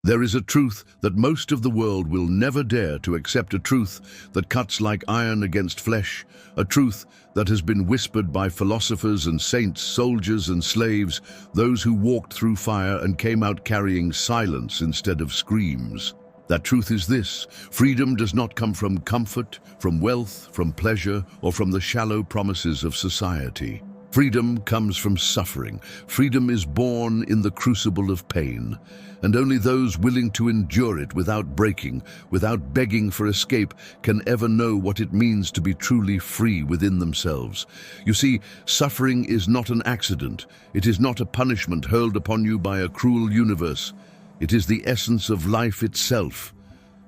There is a truth that most of the world will never dare to accept, a truth that cuts like iron against flesh, a truth that has been whispered by philosophers and saints, soldiers and slaves, those who walked through fire and came out carrying silence instead of screams. That truth is this: freedom does not come from comfort, from wealth, from pleasure, or from the shallow promises of society. Freedom comes from suffering. Freedom is born in the crucible of pain, and only those willing to endure it without breaking, without begging for escape, can ever know what it means to be truly free within themselves. You see, suffering is not an accident. It is not a punishment hurled upon you by a cruel universe. It is the essence of life itself.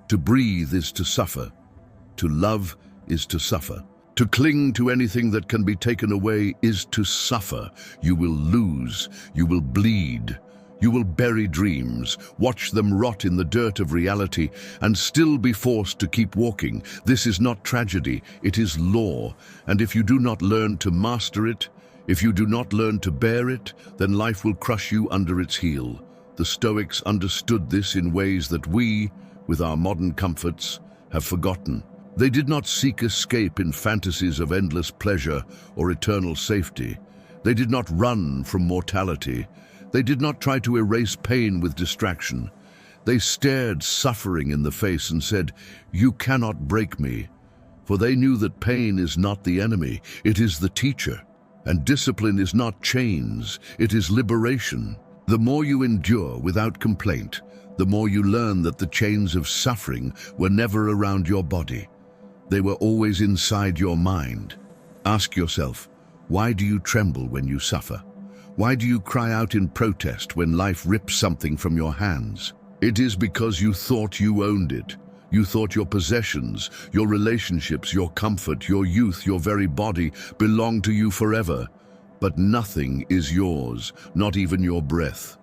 To breathe is to suffer. To love is to suffer. To cling to anything that can be taken away is to suffer. You will lose. You will bleed. You will bury dreams, watch them rot in the dirt of reality, and still be forced to keep walking. This is not tragedy, it is law. And if you do not learn to master it, if you do not learn to bear it, then life will crush you under its heel. The Stoics understood this in ways that we, with our modern comforts, have forgotten. They did not seek escape in fantasies of endless pleasure or eternal safety. They did not run from mortality. They did not try to erase pain with distraction. They stared suffering in the face and said, "You cannot break me." For they knew that pain is not the enemy, it is the teacher. And discipline is not chains, it is liberation. The more you endure without complaint, the more you learn that the chains of suffering were never around your body. They were always inside your mind. Ask yourself, why do you tremble when you suffer? Why do you cry out in protest when life rips something from your hands? It is because you thought you owned it. You thought your possessions, your relationships, your comfort, your youth, your very body belonged to you forever. But nothing is yours, not even your breath.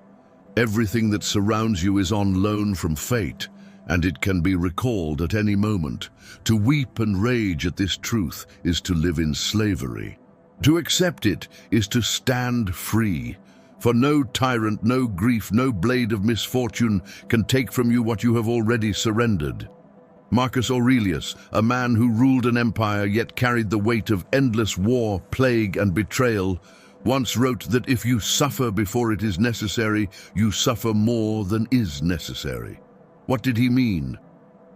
Everything that surrounds you is on loan from fate, and it can be recalled at any moment. To weep and rage at this truth is to live in slavery. To accept it is to stand free. For no tyrant, no grief, no blade of misfortune can take from you what you have already surrendered. Marcus Aurelius, a man who ruled an empire yet carried the weight of endless war, plague, and betrayal, once wrote that if you suffer before it is necessary, you suffer more than is necessary. What did he mean?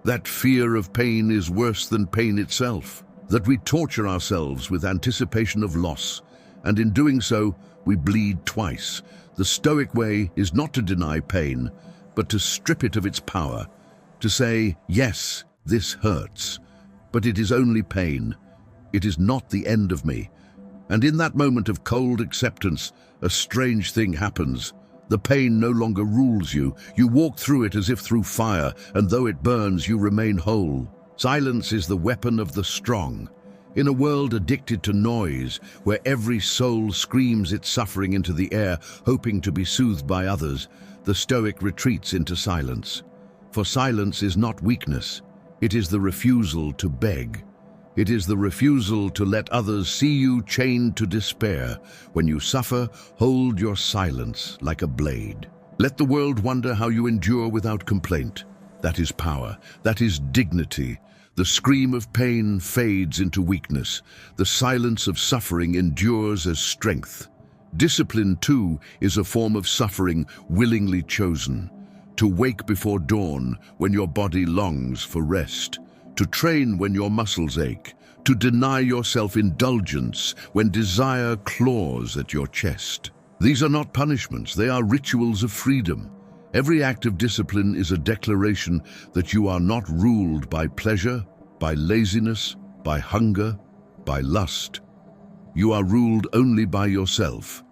That fear of pain is worse than pain itself. That we torture ourselves with anticipation of loss, and in doing so, we bleed twice. The Stoic way is not to deny pain, but to strip it of its power. To say, yes, this hurts, but it is only pain. It is not the end of me. And in that moment of cold acceptance, a strange thing happens. The pain no longer rules you. You walk through it as if through fire, and though it burns, you remain whole. Silence is the weapon of the strong. In a world addicted to noise, where every soul screams its suffering into the air, hoping to be soothed by others, the Stoic retreats into silence. For silence is not weakness. It is the refusal to beg. It is the refusal to let others see you chained to despair. When you suffer, hold your silence like a blade. Let the world wonder how you endure without complaint. That is power. That is dignity. The scream of pain fades into weakness. The silence of suffering endures as strength. Discipline, too, is a form of suffering willingly chosen. To wake before dawn when your body longs for rest. To train when your muscles ache, to deny yourself indulgence when desire claws at your chest. These are not punishments, they are rituals of freedom. Every act of discipline is a declaration that you are not ruled by pleasure, by laziness, by hunger, by lust. You are ruled only by yourself.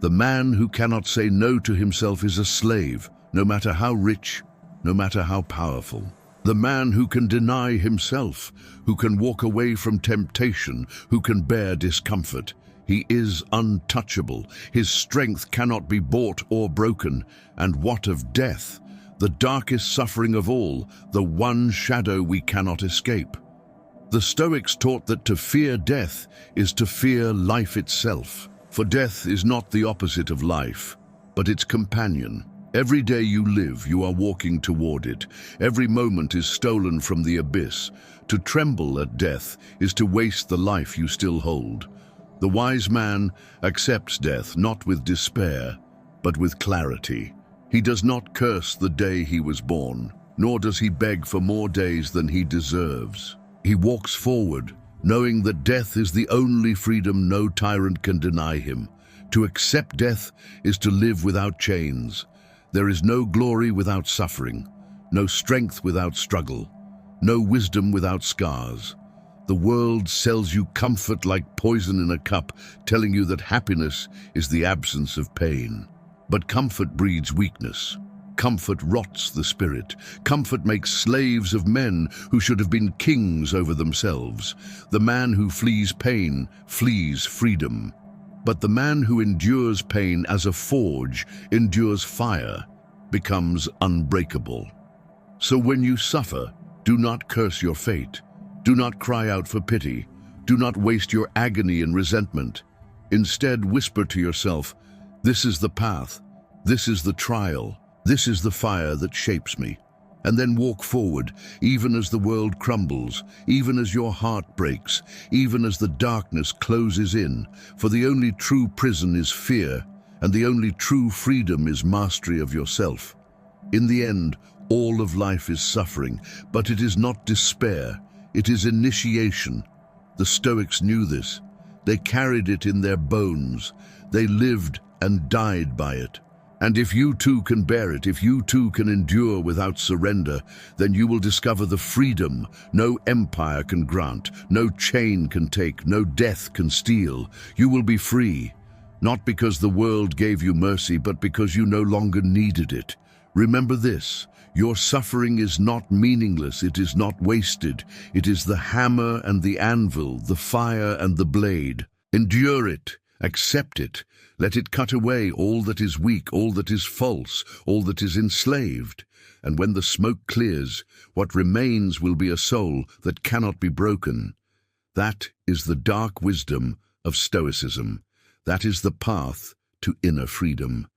The man who cannot say no to himself is a slave, no matter how rich, no matter how powerful. The man who can deny himself, who can walk away from temptation, who can bear discomfort, he is untouchable. His strength cannot be bought or broken. And what of death? The darkest suffering of all, the one shadow we cannot escape. The Stoics taught that to fear death is to fear life itself. For death is not the opposite of life, but its companion. Every day you live, you are walking toward it. Every moment is stolen from the abyss. To tremble at death is to waste the life you still hold. The wise man accepts death not with despair, but with clarity. He does not curse the day he was born, nor does he beg for more days than he deserves. He walks forward, knowing that death is the only freedom no tyrant can deny him. To accept death is to live without chains. There is no glory without suffering, no strength without struggle, no wisdom without scars. The world sells you comfort like poison in a cup, telling you that happiness is the absence of pain. But comfort breeds weakness. Comfort rots the spirit. Comfort makes slaves of men who should have been kings over themselves. The man who flees pain flees freedom. But the man who endures pain as a forge, endures fire, becomes unbreakable. So when you suffer, do not curse your fate. Do not cry out for pity. Do not waste your agony in resentment. Instead, whisper to yourself, "This is the path. This is the trial. This is the fire that shapes me." And then walk forward, even as the world crumbles, even as your heart breaks, even as the darkness closes in. For the only true prison is fear, and the only true freedom is mastery of yourself. In the end, all of life is suffering, but it is not despair, it is initiation. The Stoics knew this. They carried it in their bones. They lived and died by it. And if you too can bear it, if you too can endure without surrender, then you will discover the freedom no empire can grant, no chain can take, no death can steal. You will be free, not because the world gave you mercy, but because you no longer needed it. Remember this, your suffering is not meaningless, it is not wasted. It is the hammer and the anvil, the fire and the blade. Endure it. Accept it. Let it cut away all that is weak, all that is false, all that is enslaved. And when the smoke clears, what remains will be a soul that cannot be broken. That is the dark wisdom of Stoicism. That is the path to inner freedom.